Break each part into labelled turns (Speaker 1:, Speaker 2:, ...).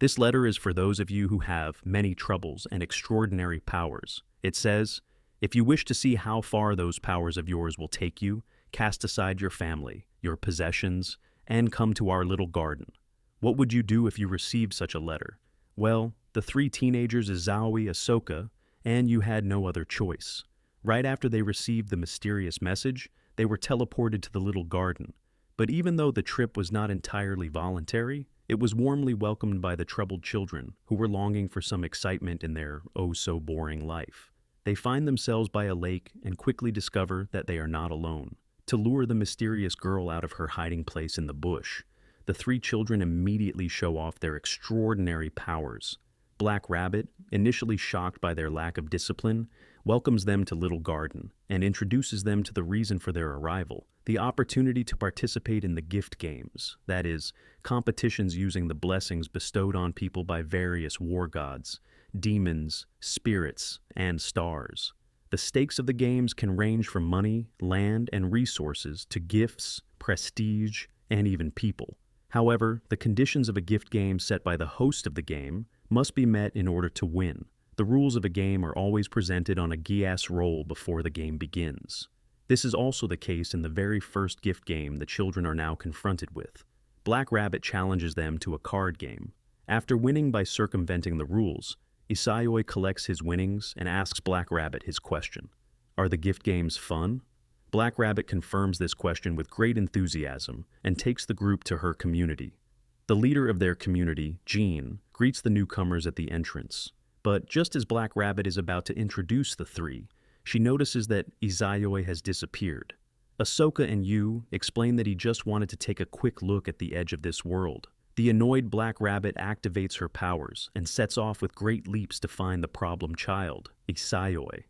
Speaker 1: This letter is for those of you who have many troubles and extraordinary powers. It says, if you wish to see how far those powers of yours will take you, cast aside your family, your possessions, and come to our little garden. What would you do if you received such a letter? Well, the three teenagers Izaoi, Ahsoka, and you had no other choice. Right after they received the mysterious message, they were teleported to the little garden. But even though the trip was not entirely voluntary, it was warmly welcomed by the troubled children who were longing for some excitement in their oh-so-boring life. They find themselves by a lake and quickly discover that they are not alone. To lure the mysterious girl out of her hiding place in the bush, the three children immediately show off their extraordinary powers. Black Rabbit, initially shocked by their lack of discipline, welcomes them to Little Garden and introduces them to the reason for their arrival, the opportunity to participate in the gift games, that is, competitions using the blessings bestowed on people by various war gods, demons, spirits, and stars. The stakes of the games can range from money, land, and resources to gifts, prestige, and even people. However, the conditions of a gift game set by the host of the game must be met in order to win. The rules of a game are always presented on a GIAS roll before the game begins. This is also the case in the very first gift game the children are now confronted with. Black Rabbit challenges them to a card game. After winning by circumventing the rules, Izaoi collects his winnings and asks Black Rabbit his question. Are the gift games fun? Black Rabbit confirms this question with great enthusiasm and takes the group to her community. The leader of their community, Jean, greets the newcomers at the entrance. But just as Black Rabbit is about to introduce the three, she notices that Izaoi has disappeared. Ahsoka and Yu explain that he just wanted to take a quick look at the edge of this world. The annoyed Black Rabbit activates her powers and sets off with great leaps to find the problem child, Izaoi.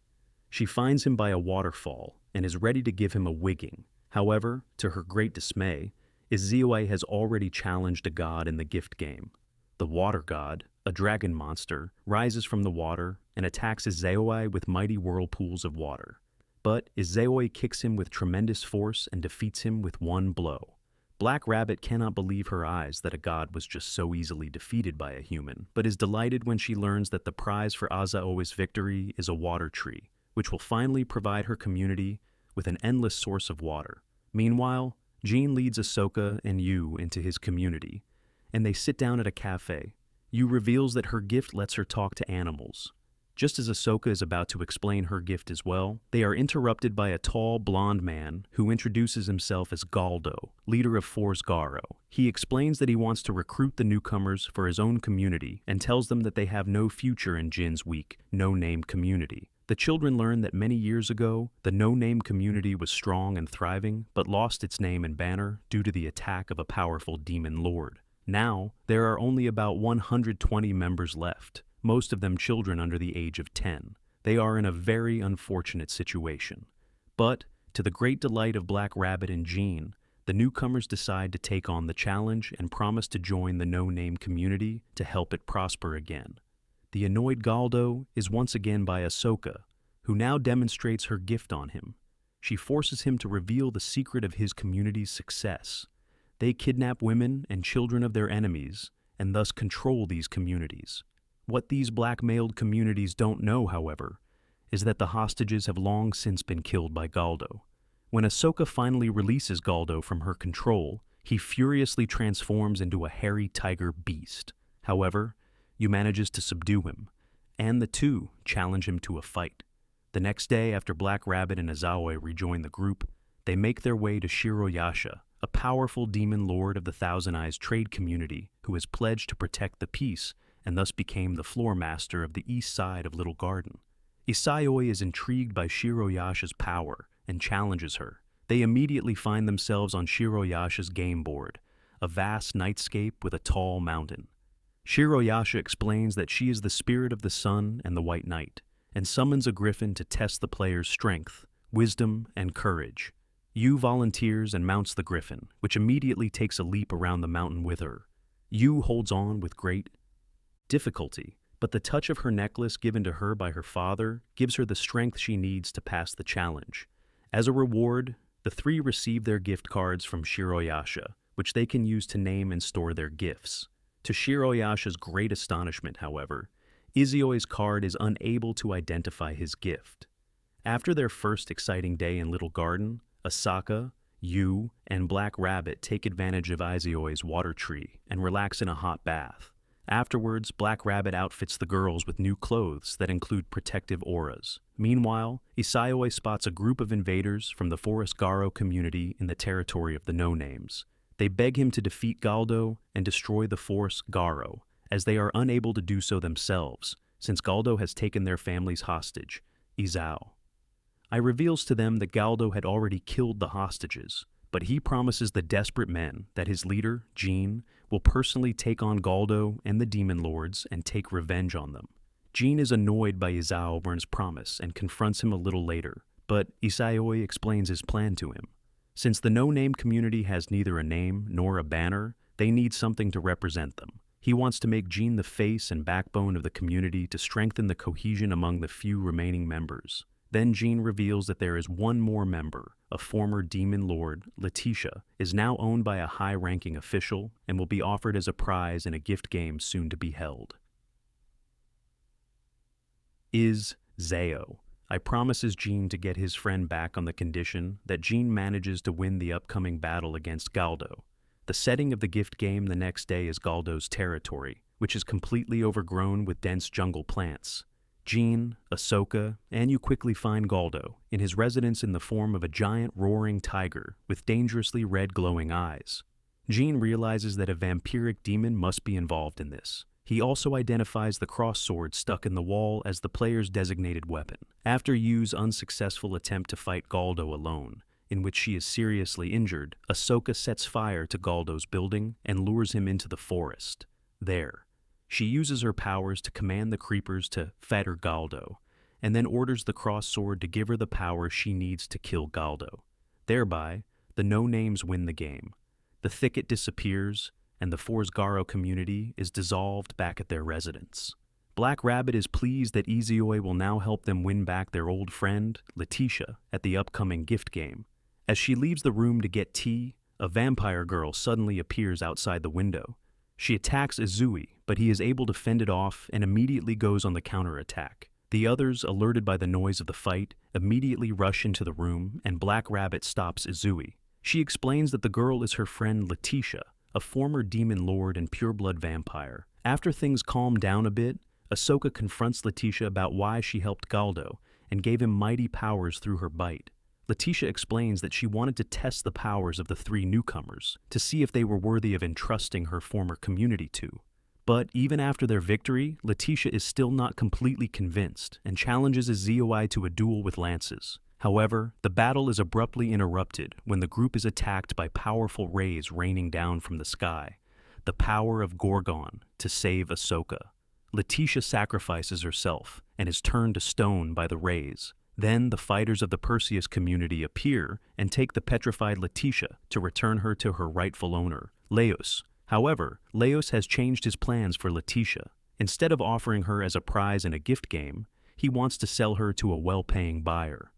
Speaker 1: She finds him by a waterfall and is ready to give him a wigging. However, to her great dismay, Izaoi has already challenged a god in the gift game. The water god, a dragon monster, rises from the water and attacks Izaoi with mighty whirlpools of water. But Izaoi kicks him with tremendous force and defeats him with one blow. Black Rabbit cannot believe her eyes that a god was just so easily defeated by a human, but is delighted when she learns that the prize for Izaoi's victory is a water tree, which will finally provide her community with an endless source of water. Meanwhile, Jean leads Ahsoka and Yu into his community, and they sit down at a cafe. Yu reveals that her gift lets her talk to animals. Just as Ahsoka is about to explain her gift as well, they are interrupted by a tall, blonde man who introduces himself as Galdo, leader of Force Garo. He explains that he wants to recruit the newcomers for his own community and tells them that they have no future in Jin's weak, no-name community. The children learn that many years ago, the no-name community was strong and thriving, but lost its name and banner due to the attack of a powerful demon lord. Now, there are only about 120 members left, most of them children under the age of 10. They are in a very unfortunate situation. But, to the great delight of Black Rabbit and Jean, the newcomers decide to take on the challenge and promise to join the no-name community to help it prosper again. The annoyed Galdo is once again by Ahsoka, who now demonstrates her gift on him. She forces him to reveal the secret of his community's success. They kidnap women and children of their enemies, and thus control these communities. What these blackmailed communities don't know, however, is that the hostages have long since been killed by Galdo. When Ahsoka finally releases Galdo from her control, he furiously transforms into a hairy tiger beast. However, Yu manages to subdue him, and the two challenge him to a fight. The next day, after Black Rabbit and Izaoi rejoin the group, they make their way to Shiroyasha, a powerful demon lord of the Thousand Eyes trade community who has pledged to protect the peace and thus became the floor master of the east side of Little Garden. Izaoi is intrigued by Shiroyasha's power and challenges her. They immediately find themselves on Shiroyasha's game board, a vast nightscape with a tall mountain. Shiroyasha explains that she is the spirit of the sun and the White Knight, and summons a griffin to test the player's strength, wisdom, and courage. Yu volunteers and mounts the griffin, which immediately takes a leap around the mountain with her. Yu holds on with great difficulty, but the touch of her necklace given to her by her father gives her the strength she needs to pass the challenge. As a reward, the three receive their gift cards from Shiroyasha, which they can use to name and store their gifts. To Shiroyasha's great astonishment, however, Izuoi's card is unable to identify his gift. After their first exciting day in Little Garden, Asaka, Yu, and Black Rabbit take advantage of Izuoi's water tree and relax in a hot bath. Afterwards, Black Rabbit outfits the girls with new clothes that include protective auras. Meanwhile, Isaioi spots a group of invaders from the Forest Garo community in the territory of the No-Names. They beg him to defeat Galdo and destroy the Forest Garo, as they are unable to do so themselves, since Galdo has taken their family's hostage, Izao. I reveals to them that Galdo had already killed the hostages, but he promises the desperate men that his leader, Jean, will personally take on Galdo and the Demon Lords and take revenge on them. Jean is annoyed by Izao's promise and confronts him a little later, but Isaioi explains his plan to him. Since the no-name community has neither a name nor a banner, they need something to represent them. He wants to make Jean the face and backbone of the community to strengthen the cohesion among the few remaining members. Then Jean reveals that there is one more member, a former demon lord, Letitia, is now owned by a high-ranking official and will be offered as a prize in a gift game soon to be held. Zao. I promises Jean to get his friend back on the condition that Jean manages to win the upcoming battle against Galdo. The setting of the gift game the next day is Galdo's territory, which is completely overgrown with dense jungle plants. Jean, Ahsoka, and you quickly find Galdo in his residence in the form of a giant roaring tiger with dangerously red glowing eyes. Jean realizes that a vampiric demon must be involved in this. He also identifies the cross sword stuck in the wall as the player's designated weapon. After Yu's unsuccessful attempt to fight Galdo alone, in which she is seriously injured, Ahsoka sets fire to Galdo's building and lures him into the forest. There, she uses her powers to command the creepers to fetter Galdo, and then orders the cross sword to give her the power she needs to kill Galdo. Thereby, the no-names win the game. The thicket disappears, and the Forest Garo community is dissolved back at their residence. Black Rabbit is pleased that Izuoi will now help them win back their old friend, Letitia, at the upcoming gift game. As she leaves the room to get tea, a vampire girl suddenly appears outside the window. She attacks Izui, but he is able to fend it off and immediately goes on the counterattack. The others, alerted by the noise of the fight, immediately rush into the room, and Black Rabbit stops Izui. She explains that the girl is her friend Letitia, a former demon lord and pureblood vampire. After things calm down a bit, Ahsoka confronts Letitia about why she helped Galdo and gave him mighty powers through her bite. Letitia explains that she wanted to test the powers of the three newcomers to see if they were worthy of entrusting her former community to. But even after their victory, Letitia is still not completely convinced and challenges Izuoi to a duel with lances. However, the battle is abruptly interrupted when the group is attacked by powerful rays raining down from the sky, the power of Gorgon, to save Ahsoka. Letitia sacrifices herself and is turned to stone by the rays. Then the fighters of the Perseus community appear and take the petrified Letitia to return her to her rightful owner, Leos. However, Leos has changed his plans for Letitia. Instead of offering her as a prize in a gift game, he wants to sell her to a well-paying buyer.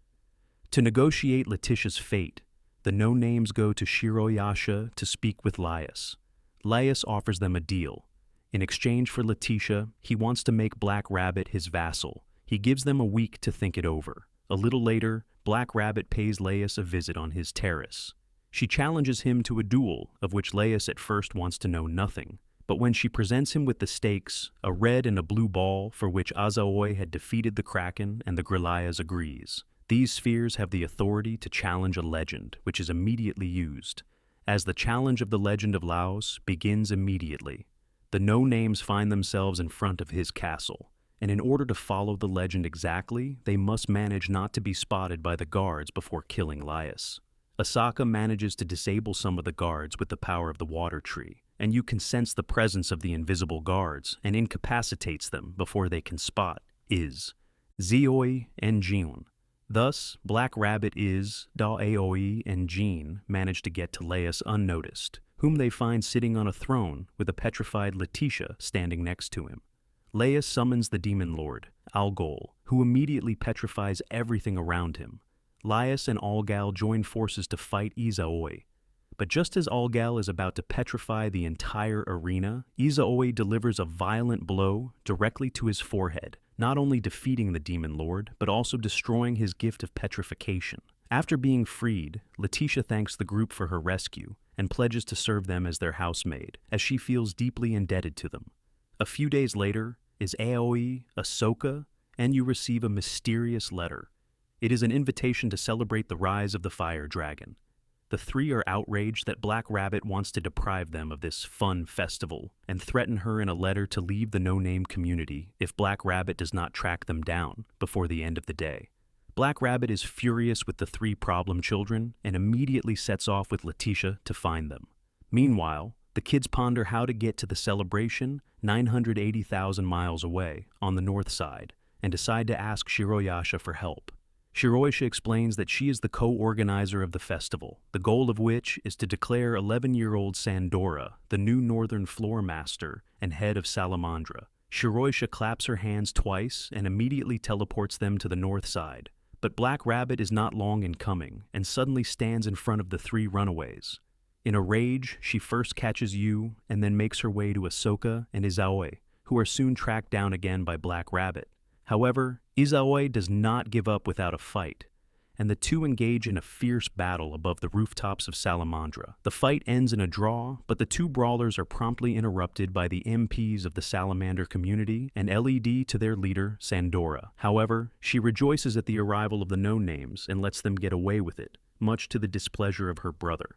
Speaker 1: To negotiate Letitia's fate, the no-names go to Shiroyasha to speak with Laius. Laius offers them a deal. In exchange for Letitia, he wants to make Black Rabbit his vassal. He gives them a week to think it over. A little later, Black Rabbit pays Laius a visit on his terrace. She challenges him to a duel, of which Laius at first wants to know nothing. But when she presents him with the stakes, a red and a blue ball for which Izuoi had defeated the Kraken and the Goliaths agrees. These spheres have the authority to challenge a legend, which is immediately used. As the challenge of the legend of Laos begins immediately, the no-names find themselves in front of his castle. And in order to follow the legend exactly, they must manage not to be spotted by the guards before killing Laius. Asaka manages to disable some of the guards with the power of the water tree, and you can sense the presence of the invisible guards and incapacitates them before they can spot Izuoi and Jean. Thus, Black Rabbit, Aoi, and Jean manage to get to Laius unnoticed, whom they find sitting on a throne with a petrified Letitia standing next to him. Laius summons the demon lord, Algol, who immediately petrifies everything around him. Laius and Algal join forces to fight Izuoi, But just as Algal is about to petrify the entire arena, Izaoi delivers a violent blow directly to his forehead, not only defeating the Demon Lord, but also destroying his gift of petrification. After being freed, Letitia thanks the group for her rescue and pledges to serve them as their housemaid, as she feels deeply indebted to them. A few days later, is Aoi, Ahsoka, and you receive a mysterious letter. It is an invitation to celebrate the rise of the Fire Dragon. The three are outraged that Black Rabbit wants to deprive them of this fun festival and threaten her in a letter to leave the no-name community if Black Rabbit does not track them down before the end of the day. Black Rabbit is furious with the three problem children and immediately sets off with Letitia to find them. Meanwhile, the kids ponder how to get to the celebration 980,000 miles away on the north side and decide to ask Shiroyasha for help. Shiroyasha explains that she is the co-organizer of the festival, the goal of which is to declare 11-year-old Sandora the new Northern Floor Master and head of Salamandra. Shiroyasha claps her hands twice and immediately teleports them to the north side. But Black Rabbit is not long in coming and suddenly stands in front of the three runaways. In a rage, she first catches Yu and then makes her way to Ahsoka and Izaoi, who are soon tracked down again by Black Rabbit. However, Izaoi does not give up without a fight, and the two engage in a fierce battle above the rooftops of Salamandra. The fight ends in a draw, but the two brawlers are promptly interrupted by the MPs of the Salamander community and LED to their leader, Sandora. However, she rejoices at the arrival of the no-names and lets them get away with it, much to the displeasure of her brother.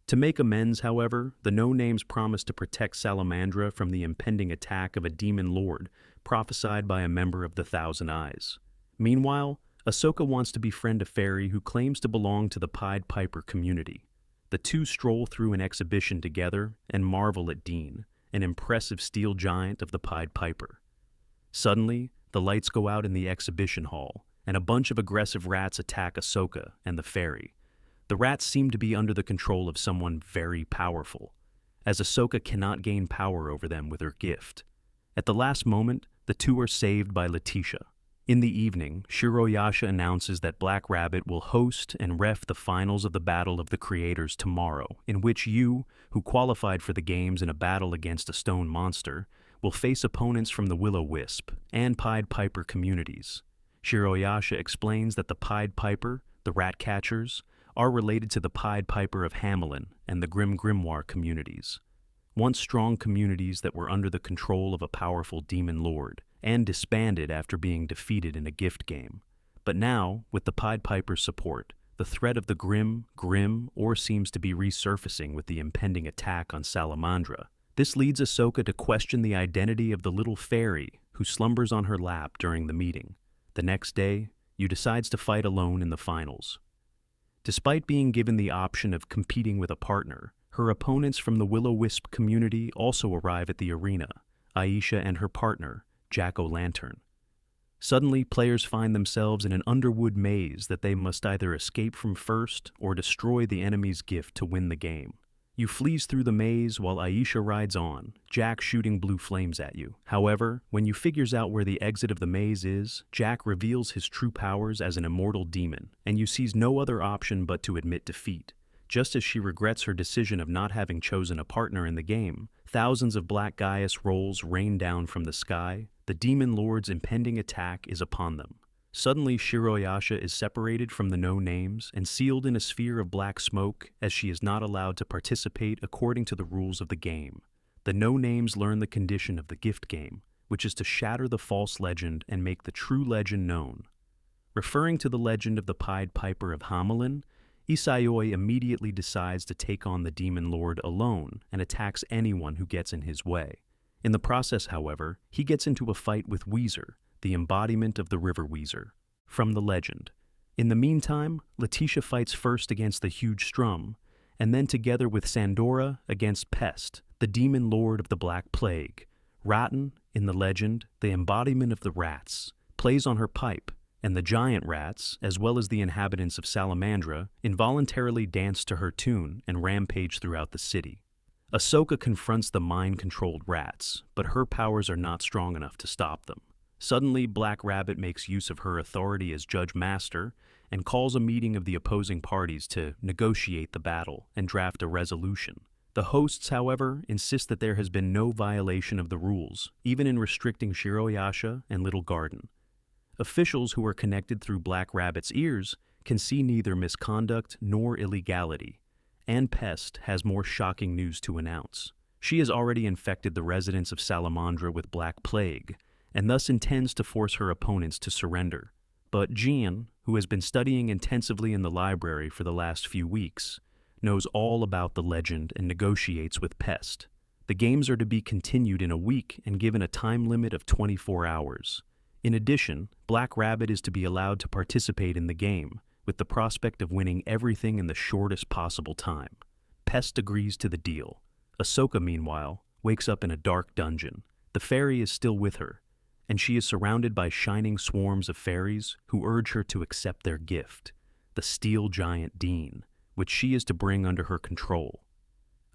Speaker 1: To make amends, however, the no-names promise to protect Salamandra from the impending attack of a demon lord prophesied by a member of the Thousand Eyes. Meanwhile, Ahsoka wants to befriend a fairy who claims to belong to the Pied Piper community. The two stroll through an exhibition together and marvel at Dean, an impressive steel giant of the Pied Piper. Suddenly, the lights go out in the exhibition hall, and a bunch of aggressive rats attack Ahsoka and the fairy. The rats seem to be under the control of someone very powerful, as Ahsoka cannot gain power over them with her gift. At the last moment, the two are saved by Letitia. In the evening, Shiroyasha announces that Black Rabbit will host and ref the finals of the Battle of the Creators tomorrow, in which you, who qualified for the games in a battle against a stone monster, will face opponents from the Will-O-Wisp and Pied Piper communities. Shiroyasha explains that the Pied Piper, the Rat Catchers, are related to the Pied Piper of Hamelin and the Grim Grimoire communities, once strong communities that were under the control of a powerful demon lord, and disbanded after being defeated in a gift game. But now, with the Pied Piper's support, the threat of the Grim seems to be resurfacing with the impending attack on Salamandra. This leads Ahsoka to question the identity of the little fairy who slumbers on her lap during the meeting. The next day, Yu decides to fight alone in the finals. Despite being given the option of competing with a partner, her opponents from the Will-O-Wisp community also arrive at the arena, Aisha and her partner, Jack-O-Lantern. Suddenly, players find themselves in an underwood maze that they must either escape from first or destroy the enemy's gift to win the game. You flees through the maze while Aisha rides on, Jack shooting blue flames at you. However, when you figures out where the exit of the maze is, Jack reveals his true powers as an immortal demon, and you sees no other option but to admit defeat. Just as she regrets her decision of not having chosen a partner in the game, thousands of Black Gaius rolls rain down from the sky. The Demon Lord's impending attack is upon them. Suddenly, Shiroyasha is separated from the no-names and sealed in a sphere of black smoke, as she is not allowed to participate according to the rules of the game. The no-names learn the condition of the gift game, which is to shatter the false legend and make the true legend known. Referring to the legend of the Pied Piper of Hamelin, Izaoi immediately decides to take on the Demon Lord alone and attacks anyone who gets in his way. In the process, however, he gets into a fight with Weezer, the embodiment of the River Weezer, from the legend. In the meantime, Letitia fights first against the huge Strum, and then together with Sandora against Pest, the Demon Lord of the Black Plague. Ratten, in the legend, the embodiment of the rats, plays on her pipe, and the giant rats, as well as the inhabitants of Salamandra, involuntarily dance to her tune and rampage throughout the city. Ahsoka confronts the mind-controlled rats, but her powers are not strong enough to stop them. Suddenly, Black Rabbit makes use of her authority as Judge Master and calls a meeting of the opposing parties to negotiate the battle and draft a resolution. The hosts, however, insist that there has been no violation of the rules, even in restricting Shiroyasha and Little Garden. Officials who are connected through Black Rabbit's ears can see neither misconduct nor illegality. And Pest has more shocking news to announce. She has already infected the residents of Salamandra with Black Plague, and thus intends to force her opponents to surrender. But Jean, who has been studying intensively in the library for the last few weeks, knows all about the legend and negotiates with Pest. The games are to be continued in a week and given a time limit of 24 hours. In addition, Black Rabbit is to be allowed to participate in the game, with the prospect of winning everything in the shortest possible time. Pest agrees to the deal. Ahsoka, meanwhile, wakes up in a dark dungeon. The fairy is still with her, and she is surrounded by shining swarms of fairies who urge her to accept their gift, the steel giant Dean, which she is to bring under her control.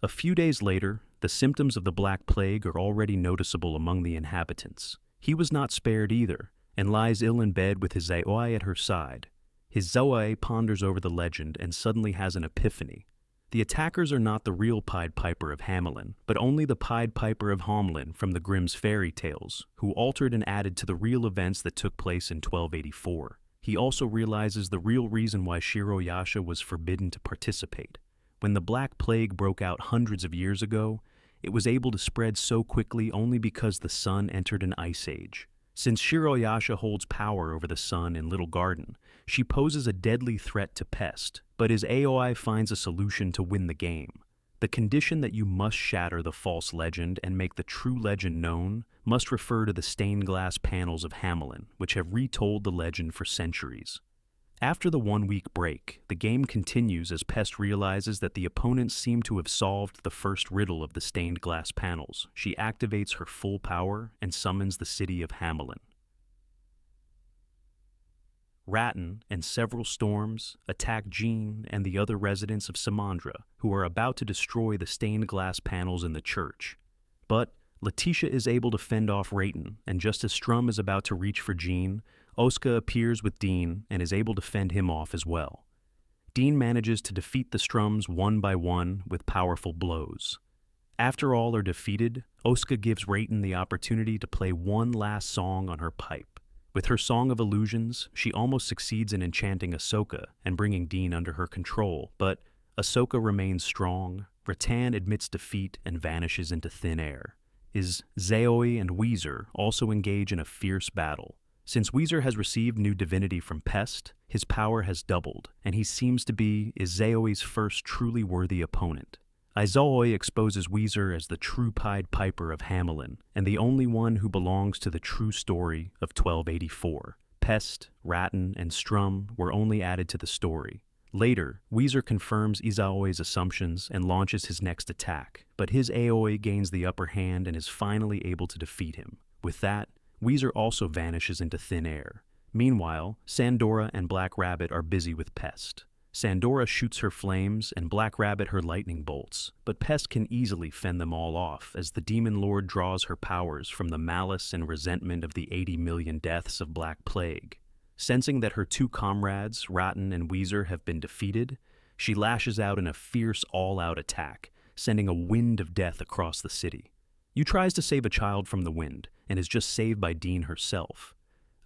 Speaker 1: A few days later, the symptoms of the Black Plague are already noticeable among the inhabitants. He was not spared either, and lies ill in bed with his Zaoi at her side. His Zaoi ponders over the legend and suddenly has an epiphany. The attackers are not the real Pied Piper of Hamelin, but only the Pied Piper of Hamelin from the Grimm's fairy tales, who altered and added to the real events that took place in 1284. He also realizes the real reason why Shiroyasha was forbidden to participate. When the Black Plague broke out hundreds of years ago, it was able to spread so quickly only because the sun entered an ice age. Since Shiroyasha holds power over the sun in Little Garden, she poses a deadly threat to Pest, but his Aoi finds a solution to win the game. The condition that you must shatter the false legend and make the true legend known must refer to the stained glass panels of Hamelin, which have retold the legend for centuries. After the 1-week break, the game continues as Pest realizes that the opponents seem to have solved the first riddle of the stained glass panels. She activates her full power and summons the city of Hamelin. Ratton and several storms attack Jean and the other residents of Samandra, who are about to destroy the stained glass panels in the church. But Letitia is able to fend off Rayton, and just as Strum is about to reach for Jean, Oska appears with Dean and is able to fend him off as well. Dean manages to defeat the Strums one by one with powerful blows. After all are defeated, Oska gives Rayton the opportunity to play one last song on her pipe. With her Song of Illusions, she almost succeeds in enchanting Ahsoka and bringing Dean under her control, but Ahsoka remains strong, Rattan admits defeat and vanishes into thin air. His Zaoi and Weezer also engage in a fierce battle. Since Weezer has received new divinity from Pest, his power has doubled, and he seems to be Izaoi's first truly worthy opponent. Izaoi exposes Weezer as the true Pied Piper of Hamelin, and the only one who belongs to the true story of 1284. Pest, Rattan, and Strum were only added to the story. Later, Weezer confirms Izaoi's assumptions and launches his next attack, but his Aoi gains the upper hand and is finally able to defeat him. With that, Weezer also vanishes into thin air. Meanwhile, Sandora and Black Rabbit are busy with Pest. Sandora shoots her flames and Black Rabbit her lightning bolts, but Pest can easily fend them all off as the Demon Lord draws her powers from the malice and resentment of the 80 million deaths of Black Plague. Sensing that her two comrades, Rattan and Weezer, have been defeated, she lashes out in a fierce all-out attack, sending a wind of death across the city. You tries to save a child from the wind, and is just saved by Dean herself.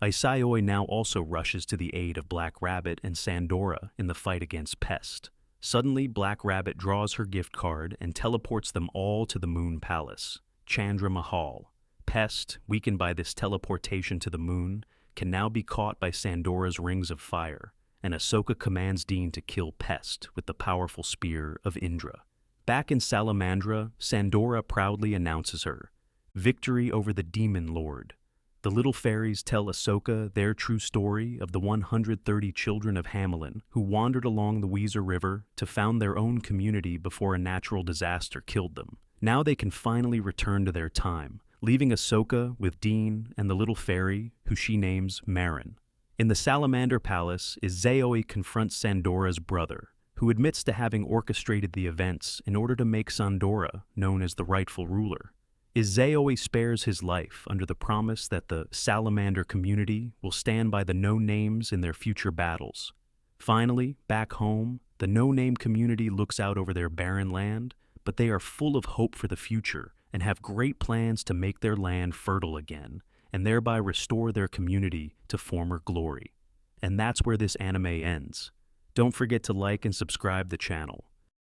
Speaker 1: Isaioi now also rushes to the aid of Black Rabbit and Sandora in the fight against Pest. Suddenly, Black Rabbit draws her gift card and teleports them all to the Moon Palace, Chandra Mahal. Pest, weakened by this teleportation to the moon, can now be caught by Sandora's rings of fire, and Ahsoka commands Dean to kill Pest with the powerful spear of Indra. Back in Salamandra, Sandora proudly announces her victory over the Demon Lord. The little fairies tell Ahsoka their true story of the 130 children of Hamelin who wandered along the Weezer River to found their own community before a natural disaster killed them. Now they can finally return to their time, leaving Ahsoka with Dean and the little fairy, who she names Marin. In the Salamander Palace, Izaoi confronts Sandora's brother, who admits to having orchestrated the events in order to make Sandora known as the rightful ruler. Izaoi spares his life under the promise that the Salamander community will stand by the known names in their future battles. Finally, back home, the no-name community looks out over their barren land, but they are full of hope for the future and have great plans to make their land fertile again, and thereby restore their community to former glory. And that's where this anime ends. Don't forget to like and subscribe the channel.